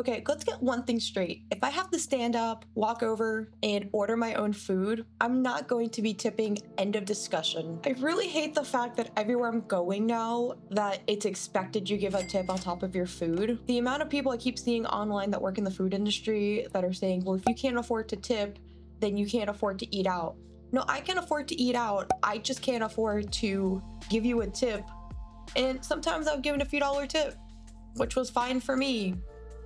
Okay, let's get one thing straight. If I have to stand up, walk over, and order my own food, I'm not going to be tipping. End of discussion. I really hate the fact that everywhere I'm going now, that it's expected you give a tip on top of your food. The amount of people I keep seeing online that work in the food industry that are saying, well, if you can't afford to tip, then you can't afford to eat out. No, I can afford to eat out. I just can't afford to give you a tip. And sometimes I've given a few dollar tip, which was fine for me,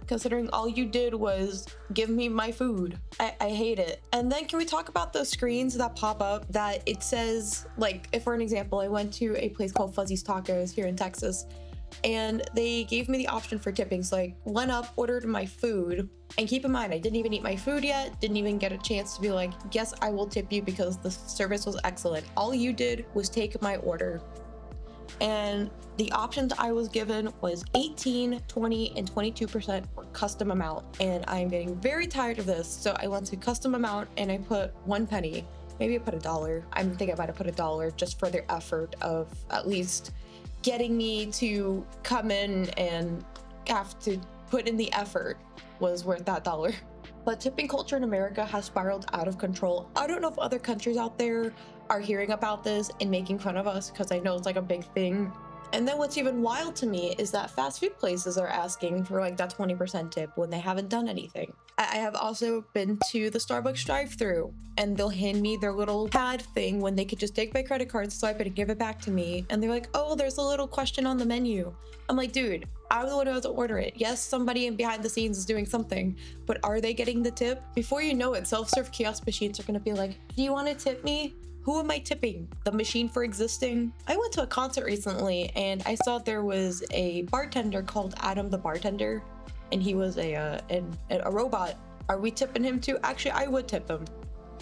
considering all you did was give me my food. I hate it. And then can we talk about those screens that pop up that it says, like, if for an example, I went to a place called Fuzzy's Tacos here in Texas, and they gave me the option for tipping. So I went up, ordered my food, and keep in mind, I didn't even eat my food yet, didn't even get a chance to be like, yes, I will tip you because the service was excellent. All you did was take my order. And the options I was given was 18, 20, and 22% for custom amount. And I'm getting very tired of this. So I went to custom amount and I put 1 penny. Maybe I put $1. I think I might have put $1 just for their effort of at least getting me to come in and have to put in the effort was worth that $1. But tipping culture in America has spiraled out of control. I don't know if other countries out there are hearing about this and making fun of us, because I know it's like a big thing. And then what's even wild to me is that fast food places are asking for like that 20% tip when they haven't done anything. I have also been to the Starbucks drive-thru and they'll hand me their little pad thing when they could just take my credit card, swipe it, and give it back to me. And they're like, oh, there's a little question on the menu. I'm like, dude, I'm the one who has to order it. Yes, somebody behind the scenes is doing something, but are they getting the tip? Before you know it, self-serve kiosk machines are gonna be like, do you wanna tip me? Who am I tipping? The machine for existing? I went to a concert recently and I saw there was a bartender called Adam the Bartender, and he was a robot. Are we tipping him too? Actually, I would tip him.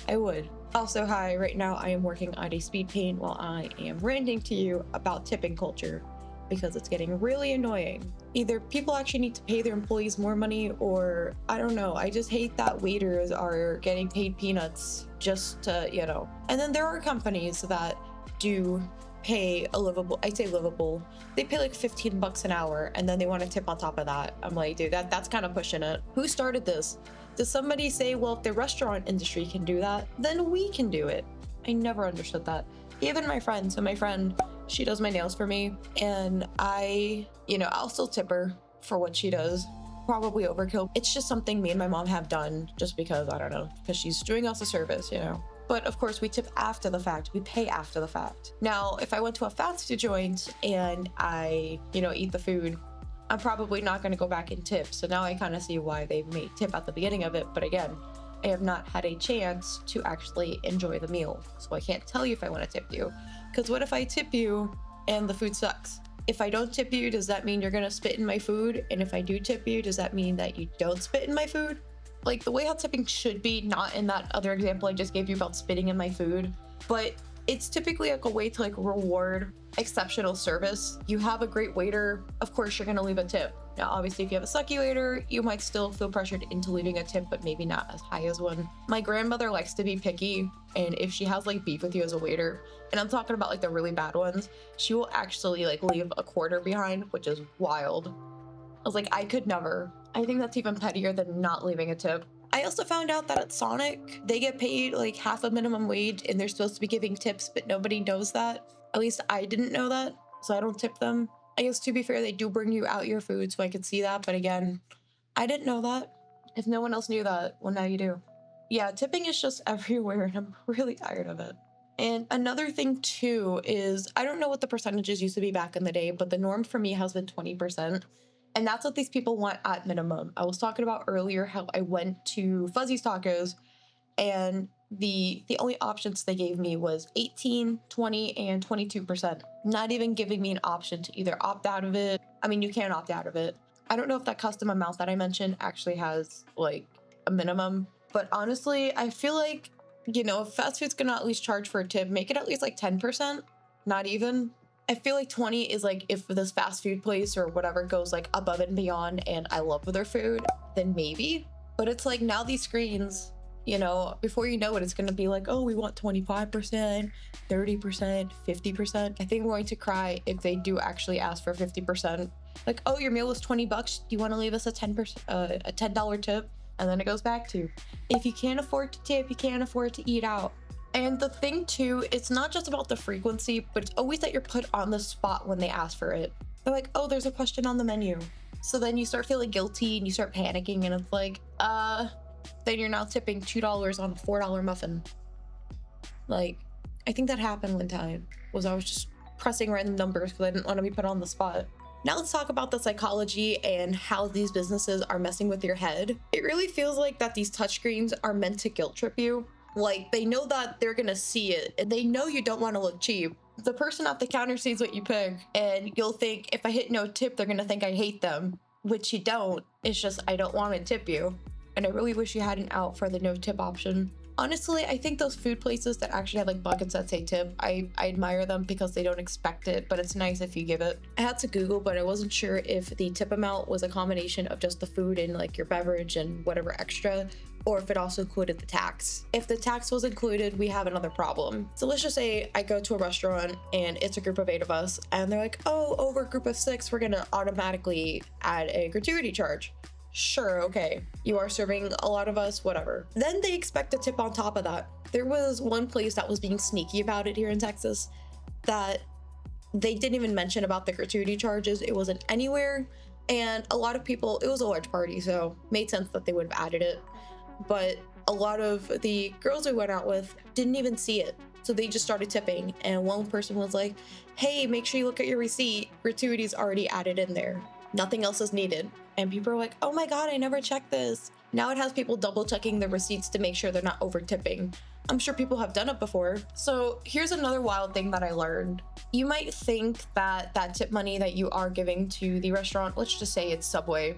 I would. Also, hi, right now I am working on a Speedpaint while I am ranting to you about tipping culture, because it's getting really annoying. Either people actually need to pay their employees more money, or I don't know. I just hate that waiters are getting paid peanuts just to, you know. And then there are companies that do pay a livable, I say livable, they pay like $15 an hour and then they want to tip on top of that. I'm like, dude, that's kind of pushing it. Who started this? Does somebody say, well, if the restaurant industry can do that, then we can do it? I never understood that. Even my friend, she does my nails for me, and I'll still tip her for what she does. Probably overkill. It's just something me and my mom have done just because, I don't know, because she's doing us a service, you know. But of course we tip after the fact, we pay after the fact. Now, if I went to a fast food joint and I, eat the food, I'm probably not going to go back and tip. So now I kind of see why they made tip at the beginning of it. But again, I have not had a chance to actually enjoy the meal. So I can't tell you if I want to tip you. Because what if I tip you and the food sucks? If I don't tip you, does that mean you're going to spit in my food? And if I do tip you, does that mean that you don't spit in my food? Like the way how tipping should be, not in that other example I just gave you about spitting in my food, but it's typically like a way to like reward exceptional service. You have a great waiter, of course you're going to leave a tip. Now, obviously, if you have a sucky waiter, you might still feel pressured into leaving a tip, but maybe not as high as one. My grandmother likes to be picky, and if she has like beef with you as a waiter, and I'm talking about like the really bad ones, she will actually like leave a quarter behind, which is wild. I was like, I could never. I think that's even pettier than not leaving a tip. I also found out that at Sonic, they get paid like half a minimum wage and they're supposed to be giving tips, but nobody knows that. At least I didn't know that, so I don't tip them. I guess to be fair, they do bring you out your food, so I could see that. But again, I didn't know that. If no one else knew that, well, now you do. Yeah, tipping is just everywhere, and I'm really tired of it. And another thing, too, is I don't know what the percentages used to be back in the day, but the norm for me has been 20%. And that's what these people want at minimum. I was talking about earlier how I went to Fuzzy's Tacos, and the only options they gave me was 18, 20, and 22%. Not even giving me an option to either opt out of it. I mean, you can opt out of it. I don't know if that custom amount that I mentioned actually has like a minimum, but honestly, I feel like, if fast food's gonna at least charge for a tip, make it at least like 10%, not even. I feel like 20 is like if this fast food place or whatever goes like above and beyond and I love their food, then maybe. But it's like now these screens, You know, before you know it, it's going to be like, oh, we want 25%, 30%, 50%. I think I'm going to cry if they do actually ask for 50%. Like, oh, your meal was $20. Do you want to leave us a $10 tip? And then it goes back to, if you can't afford to tip, you can't afford to eat out. And the thing too, it's not just about the frequency, but it's always that you're put on the spot when they ask for it. They're like, oh, there's a question on the menu. So then you start feeling guilty and you start panicking, and it's like, then you're now tipping $2 on a $4 muffin. Like, I think that happened one time, was I was just pressing random numbers because I didn't want to be put on the spot. Now let's talk about the psychology and how these businesses are messing with your head. It really feels like that these touchscreens are meant to guilt trip you. Like, they know that they're gonna see it, and they know you don't want to look cheap. The person at the counter sees what you pick, and you'll think, if I hit no tip, they're gonna think I hate them, which you don't. It's just, I don't want to tip you. And I really wish you had an out for the no tip option. Honestly, I think those food places that actually have like buckets that say tip, I admire them because they don't expect it, but it's nice if you give it. I had to Google, but I wasn't sure if the tip amount was a combination of just the food and like your beverage and whatever extra, or if it also included the tax. If the tax was included, we have another problem. So let's just say I go to a restaurant and it's a group of 8 of us, and they're like, oh, over a group of 6, we're gonna automatically add a gratuity charge. Sure, okay, you are serving a lot of us, whatever. Then they expect a tip on top of that. There was one place that was being sneaky about it here in Texas that they didn't even mention about the gratuity charges. It wasn't anywhere, and a lot of people, it was a large party, so it made sense that they would have added it. But a lot of the girls we went out with didn't even see it. So they just started tipping, and one person was like, hey, make sure you look at your receipt. Gratuity's already added in there. Nothing else is needed. And people are like, oh my God, I never checked this. Now it has people double checking the receipts to make sure they're not over tipping. I'm sure people have done it before. So here's another wild thing that I learned. You might think that that tip money that you are giving to the restaurant, let's just say it's Subway,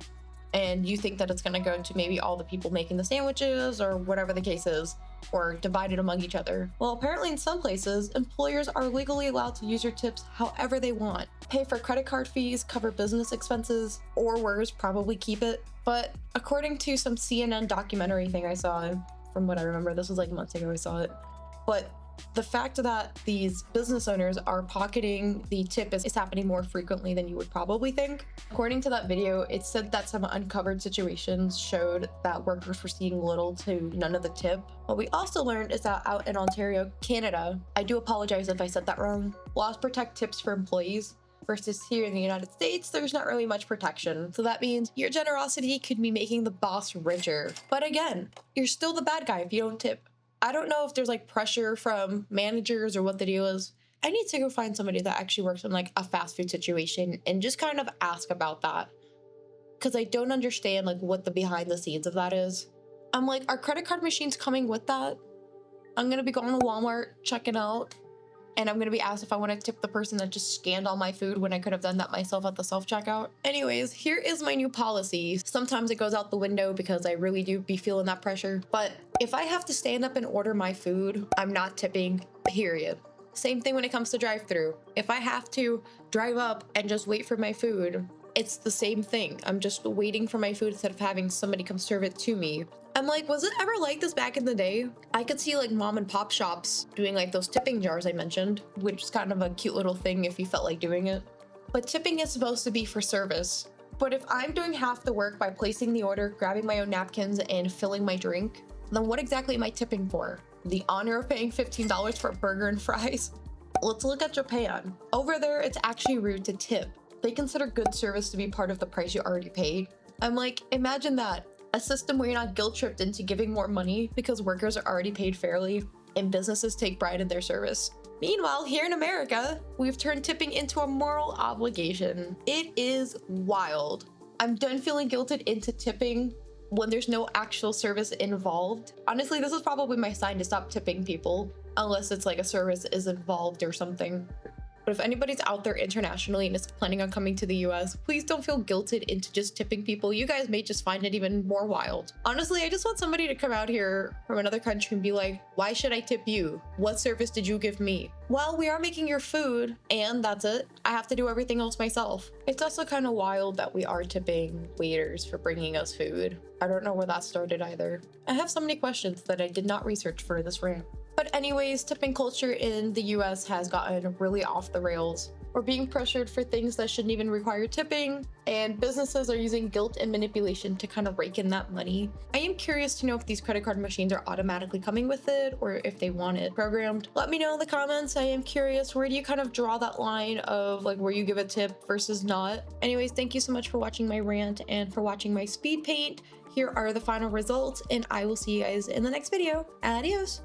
and you think that it's gonna go to maybe all the people making the sandwiches or whatever the case is, or divided among each other. Well, apparently in some places, employers are legally allowed to use your tips however they want. Pay for credit card fees, cover business expenses, or worse, probably keep it. But according to some CNN documentary thing I saw, from what I remember, this was like months ago I saw it, but the fact that these business owners are pocketing the tip is happening more frequently than you would probably think. According to that video, it said that some uncovered situations showed that workers were seeing little to none of the tip. What we also learned is that out in Ontario, Canada, I do apologize if I said that wrong, laws protect tips for employees, versus here in the United States, there's not really much protection. So that means your generosity could be making the boss richer. But again, you're still the bad guy if you don't tip. I don't know if there's like pressure from managers or what the deal is. I need to go find somebody that actually works in like a fast food situation and just kind of ask about that. Because I don't understand like what the behind the scenes of that is. I'm like, are credit card machines coming with that? I'm going to be going to Walmart, checking out, and I'm going to be asked if I want to tip the person that just scanned all my food when I could have done that myself at the self-checkout. Anyways, here is my new policy. Sometimes it goes out the window because I really do be feeling that pressure. But if I have to stand up and order my food, I'm not tipping, period. Same thing when it comes to drive-thru. If I have to drive up and just wait for my food, it's the same thing. I'm just waiting for my food instead of having somebody come serve it to me. I'm like, was it ever like this back in the day? I could see like mom and pop shops doing like those tipping jars I mentioned, which is kind of a cute little thing if you felt like doing it. But tipping is supposed to be for service. But if I'm doing half the work by placing the order, grabbing my own napkins, and filling my drink, then what exactly am I tipping for? The honor of paying $15 for a burger and fries? Let's look at Japan. Over there, it's actually rude to tip. They consider good service to be part of the price you already paid. I'm like, imagine that. A system where you're not guilt-tripped into giving more money because workers are already paid fairly and businesses take pride in their service. Meanwhile, here in America, we've turned tipping into a moral obligation. It is wild. I'm done feeling guilted into tipping when there's no actual service involved. Honestly, this is probably my sign to stop tipping people, unless it's like a service is involved or something. But if anybody's out there internationally and is planning on coming to the US, please don't feel guilted into just tipping people. You guys may just find it even more wild. Honestly, I just want somebody to come out here from another country and be like, why should I tip you? What service did you give me? Well, we are making your food and that's it. I have to do everything else myself. It's also kind of wild that we are tipping waiters for bringing us food. I don't know where that started either. I have so many questions that I did not research for this rant. But anyways, tipping culture in the US has gotten really off the rails. We're being pressured for things that shouldn't even require tipping, and businesses are using guilt and manipulation to kind of rake in that money. I am curious to know if these credit card machines are automatically coming with it or if they want it programmed. Let me know in the comments. I am curious, where do you kind of draw that line of like where you give a tip versus not? Anyways, thank you so much for watching my rant and for watching my speed paint. Here are the final results, and I will see you guys in the next video. Adios.